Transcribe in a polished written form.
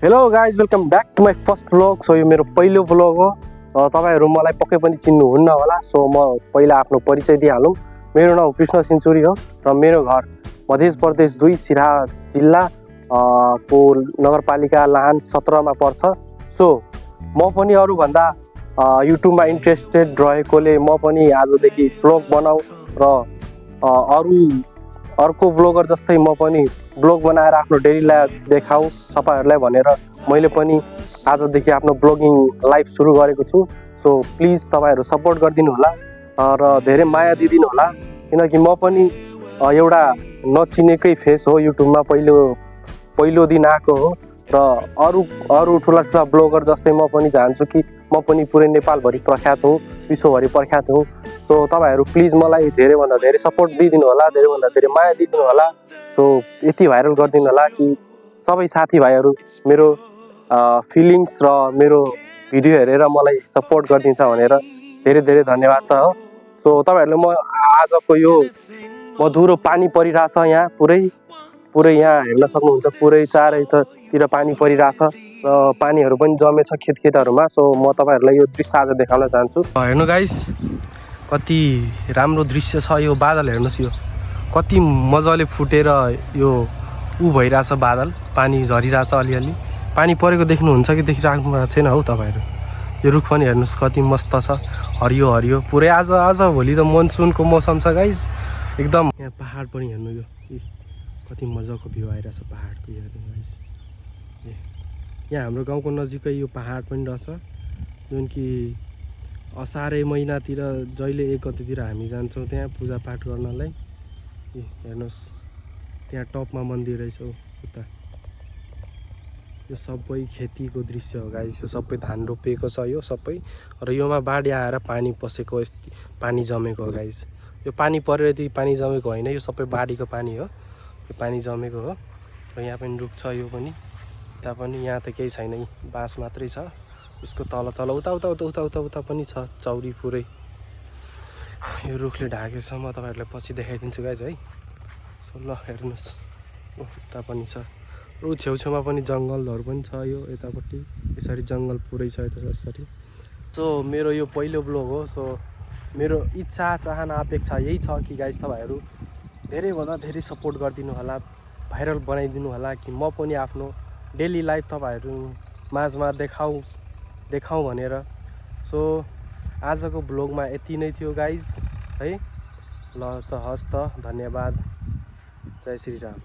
Hello guys, welcome back to my first vlog. So यो मेरो पहिलो व्लग हो। तपाईँहरू मलाई पक्कै पनि चिन्नुहुन्न होला। सो म पहिला आफ्नो परिचय दिइहालौँ। मेरो नाम कृष्ण सिन्चुरी हो र मेरो घर मध्य प्रदेश 2 सिराहा जिल्ला को नगरपालिका लाहान 17 मा पर्छ। सो म पनि अरूभन्दा युट्युबमा इन्ट्रेस्टेड रहेकोले म पनि आजदेखि व्लग बनाऊ र अर्को ब्लगर जस्तै म पनि ब्लग बनाएर आफ्नो डेली लाइफ देखाऊ तपाईहरुलाई भनेर मैले पनि आजदेखि आफ्नो ब्लगिङ लाइफ सुरु गरेको छु। सो प्लिज तपाईहरु सपोर्ट गरिदिनु होला र धेरै माया दिदिनु होला, किनकि म पनि एउटा नचिनेकै फेस हो। युट्युबमा पहिलो दिन आएको हो र अरू ठुला ब्लगर जस्तै म पनि चाहन्छु कि म पनि पुरै नेपालभरि प्रख्यात हुँ, विश्वभरि प्रख्यात हुँ। सो तपाईहरु प्लिज मलाई धेरैभन्दा धेरै सपोर्ट दिदिनु होला, धेरैभन्दा धेरै माया दिदिनु होला। सो यति भाइरल गरिदिनु होला कि सबै साथीभाइहरु मेरो फिलिङ्स र मेरो भिडियो हेरेर मलाई सपोर्ट गरिदिन्छ भनेर धेरै धेरै धन्यवाद छ। सो तपाईहरुले म आजको यो मधुरो पानी परिरहेछ, यहाँ पुरै यहाँ हेर्न सक्नुहुन्छ, पुरै चारैतिर पानी परिरहेछ र पानीहरु पनि जमेछ खेतहरुमा। सो म तपाईहरुलाई यो दृश्य आज देखाउन चाहन्छु। हेर्नु गाइस, कति राम्रो दृश्य छ। यो बादल हेर्नुस्, यो कति मजाले फुटेर यो भइरहेछ बादल, पानी झरिरहेछ अलिअलि। पानी परेको देख्नुहुन्छ कि देखिराख्नु भएको छैन हौ तपाईहरु। यो रुख पनि हेर्नुस् कति मस्त छ, हरियो हरियो पुरै। आज भोलि त मनसुनको मौसम छ गाइस एकदम। यहाँ पहाड पनि हेर्नु, यो कति मजाको भ्यू आइरहेछ पहाडको। हेर्नु गाइस, यहाँ हाम्रो गाउँको नजिकै यो पहाड पनि रहेछ, जुन कि असारे महिनातिर जहिले 1 गतेतिर हामी जान्छौँ त्यहाँ पूजापाठ गर्नलाई। हेर्नुहोस् त्यहाँ टपमा मन्दिर रहेछ उता। यो सबै खेतीको दृश्य हो गाइस। यो सबै धान रोपेको छ यो सबै, र योमा बाढी आएर पानी पसेको, पानी जमेको हो गाइस। यो पानी परेर यति पानी जमेको होइन, यो सबै बाढीको पानी हो। यो पानी जमेको हो र यहाँ पनि रुख छ, यो पनि त्यहाँ पनि। यहाँ त केही छैन, बाँस मात्रै छ। यसको तल उता पनि छ चौरी पुरै। यो रुखले ढाकेको छ, म तपाईहरुलाई पछि देखाइदिन्छु गाइस है। सो ल हेर्नुस्, उता पनि छ। र छेउछेउमा पनि जङ्गलहरु पनि छ। यो यतापट्टि यसरी जङ्गल पुरै छ यसरी। सो मेरो यो पहिलो ब्लग हो। सो मेरो इच्छा चाहना अपेक्षा यही छ कि गाइस तपाईँहरू धेरैभन्दा धेरै सपोर्ट गरिदिनु होला, भाइरल बनाइदिनु होला कि म पनि आफ्नो डेली लाइफ तपाईँहरू माझमा देखाउँ भनेर। सो आजको ब्लगमा यति नै थियो गाइज है। ल त हस् त, धन्यवाद, जय श्री राम।